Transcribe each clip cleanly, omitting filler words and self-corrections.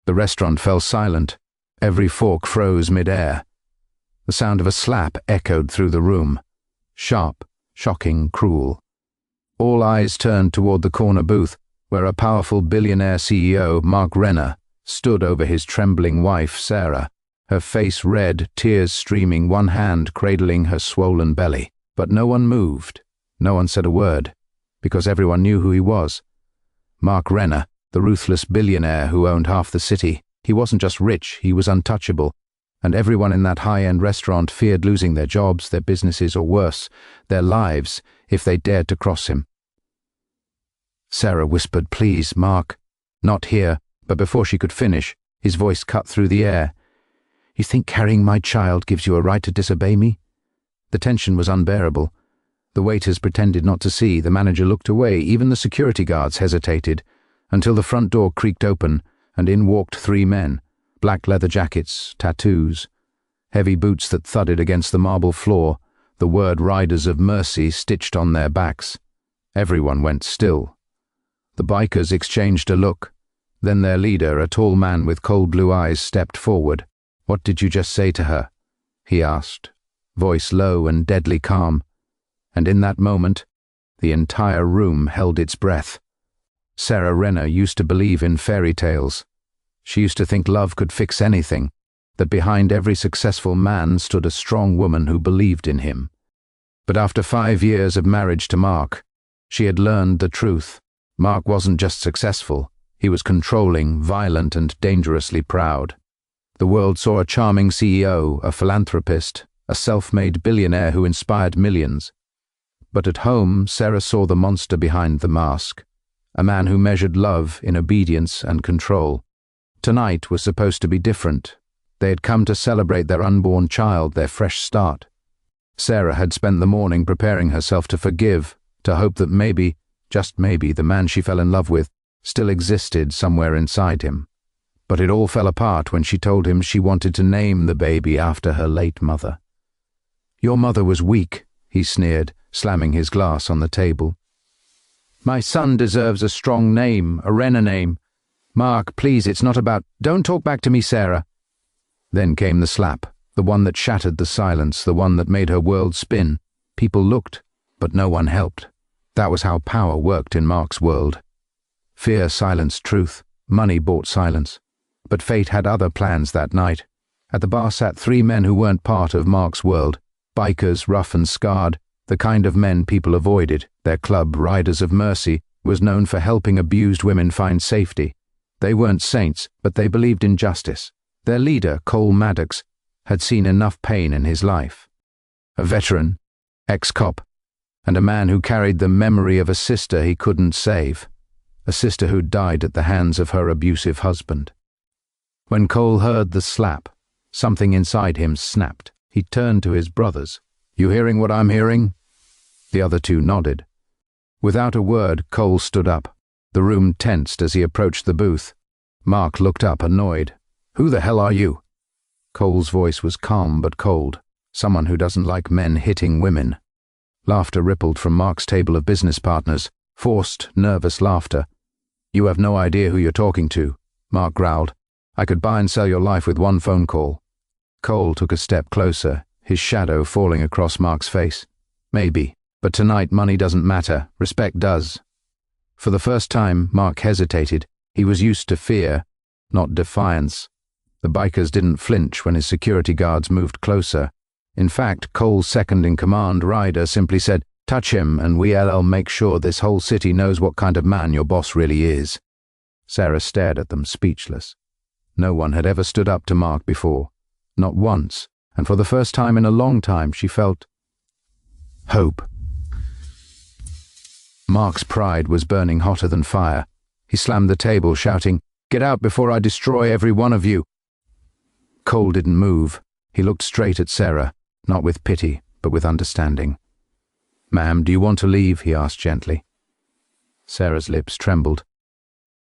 The restaurant fell silent. Every fork froze mid-air. The sound of a slap echoed through the room. Sharp, shocking, cruel. All eyes turned toward the corner booth, where a powerful billionaire CEO, Mark Renner, stood over his trembling wife, Sarah, her face red, tears streaming, one hand cradling her swollen belly. But no one moved. No one said a word, because everyone knew who he was. Mark Renner, the ruthless billionaire who owned half the city. He wasn't just rich, he was untouchable, and everyone in that high-end restaurant feared losing their jobs, their businesses, or worse, their lives, if they dared to cross him. Sarah whispered, "Please, Mark." Not here, but before she could finish, his voice cut through the air. "You think carrying my child gives you a right to disobey me?" The tension was unbearable. The waiters pretended not to see, the manager looked away, even the security guards hesitated, until the front door creaked open, and in walked three men, black leather jackets, tattoos, heavy boots that thudded against the marble floor, the word "Riders of Mercy" stitched on their backs. Everyone went still. The bikers exchanged a look. Then their leader, a tall man with cold blue eyes, stepped forward. "What did you just say to her?" he asked, voice low and deadly calm. And in that moment, the entire room held its breath. Sarah Renner used to believe in fairy tales. She used to think love could fix anything, that behind every successful man stood a strong woman who believed in him. But after 5 years of marriage to Mark, she had learned the truth. Mark wasn't just successful, he was controlling, violent, and dangerously proud. The world saw a charming CEO, a philanthropist, a self-made billionaire who inspired millions. But at home, Sarah saw the monster behind the mask, a man who measured love in obedience and control. Tonight was supposed to be different. They had come to celebrate their unborn child, their fresh start. Sarah had spent the morning preparing herself to forgive, to hope that maybe, just maybe, the man she fell in love with still existed somewhere inside him. But it all fell apart when she told him she wanted to name the baby after her late mother. "Your mother was weak," he sneered, slamming his glass on the table. "My son deserves a strong name, a Renner name. Mark, please, it's not about—" "Don't talk back to me, Sarah." Then came the slap, the one that shattered the silence, the one that made her world spin. People looked, but no one helped. That was how power worked in Mark's world. Fear silenced truth, money bought silence. But fate had other plans that night. At the bar sat three men who weren't part of Mark's world, bikers, rough and scarred, the kind of men people avoided. Their club, Riders of Mercy, was known for helping abused women find safety. They weren't saints, but they believed in justice. Their leader, Cole Maddox, had seen enough pain in his life. A veteran, ex-cop, and a man who carried the memory of a sister he couldn't save, a sister who died at the hands of her abusive husband. When Cole heard the slap, something inside him snapped. He turned to his brothers. "You hearing what I'm hearing?" The other two nodded. Without a word, Cole stood up. The room tensed as he approached the booth. Mark looked up, annoyed. "Who the hell are you?" Cole's voice was calm but cold. Someone who doesn't like men hitting women. Laughter rippled from Mark's table of business partners, forced, nervous laughter. "You have no idea who you're talking to," Mark growled. "I could buy and sell your life with one phone call." Cole took a step closer, his shadow falling across Mark's face. "Maybe, but tonight money doesn't matter, respect does." For the first time, Mark hesitated. He was used to fear, not defiance. The bikers didn't flinch when his security guards moved closer. In fact, Cole's second-in-command, Ryder, simply said, "Touch him and we'll make sure this whole city knows what kind of man your boss really is." Sarah stared at them, speechless. No one had ever stood up to Mark before. Not once, and for the first time in a long time she felt hope. Mark's pride was burning hotter than fire. He slammed the table, shouting, "Get out before I destroy every one of you!" Cole didn't move. He looked straight at Sarah, not with pity, but with understanding. "Ma'am, do you want to leave?" he asked gently. Sarah's lips trembled.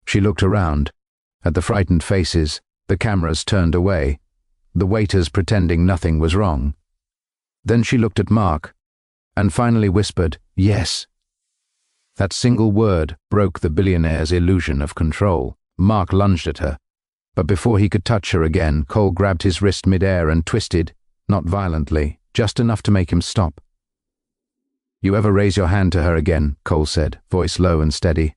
She looked around, at the frightened faces, the cameras turned away, the waiters pretending nothing was wrong. Then she looked at Mark, and finally whispered, "Yes." That single word broke the billionaire's illusion of control. Mark lunged at her. But before he could touch her again, Cole grabbed his wrist mid-air and twisted, not violently, just enough to make him stop. "You ever raise your hand to her again," Cole said, voice low and steady,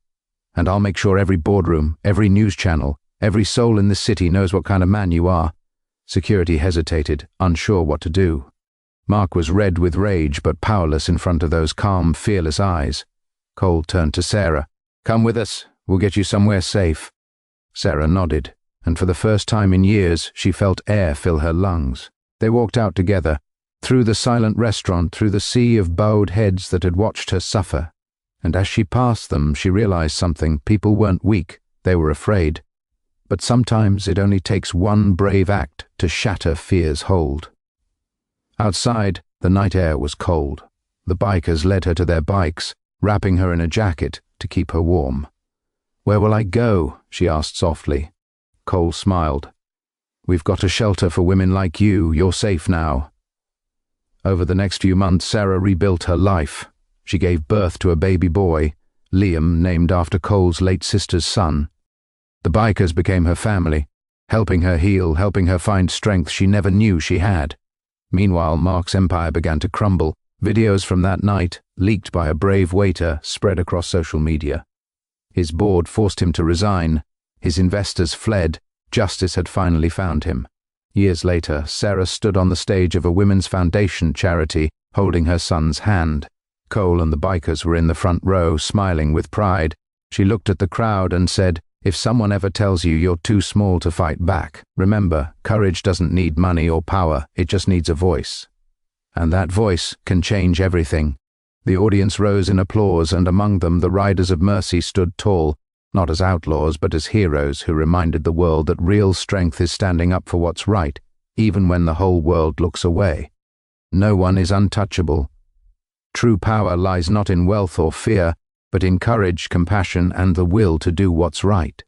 "and I'll make sure every boardroom, every news channel, every soul in this city knows what kind of man you are." Security hesitated, unsure what to do. Mark was red with rage but powerless in front of those calm, fearless eyes. Cole turned to Sarah. "Come with us. We'll get you somewhere safe." Sarah nodded, and for the first time in years she felt air fill her lungs. They walked out together, through the silent restaurant, through the sea of bowed heads that had watched her suffer. And as she passed them, she realized something. People weren't weak, they were afraid. But sometimes it only takes one brave act to shatter fear's hold. Outside, the night air was cold. The bikers led her to their bikes, wrapping her in a jacket to keep her warm. "Where will I go?" she asked softly. Cole smiled. "We've got a shelter for women like you. You're safe now." Over the next few months, Sarah rebuilt her life. She gave birth to a baby boy, Liam, named after Cole's late sister's son. The bikers became her family, helping her heal, helping her find strength she never knew she had. Meanwhile, Mark's empire began to crumble. Videos from that night, leaked by a brave waiter, spread across social media. His board forced him to resign. His investors fled. Justice had finally found him. Years later, Sarah stood on the stage of a women's foundation charity, holding her son's hand. Cole and the bikers were in the front row, smiling with pride. She looked at the crowd and said, "If someone ever tells you you're too small to fight back, remember, courage doesn't need money or power, it just needs a voice. And that voice can change everything." The audience rose in applause, and among them the Riders of Mercy stood tall, not as outlaws but as heroes who reminded the world that real strength is standing up for what's right, even when the whole world looks away. No one is untouchable. True power lies not in wealth or fear, but in courage, compassion, and the will to do what's right.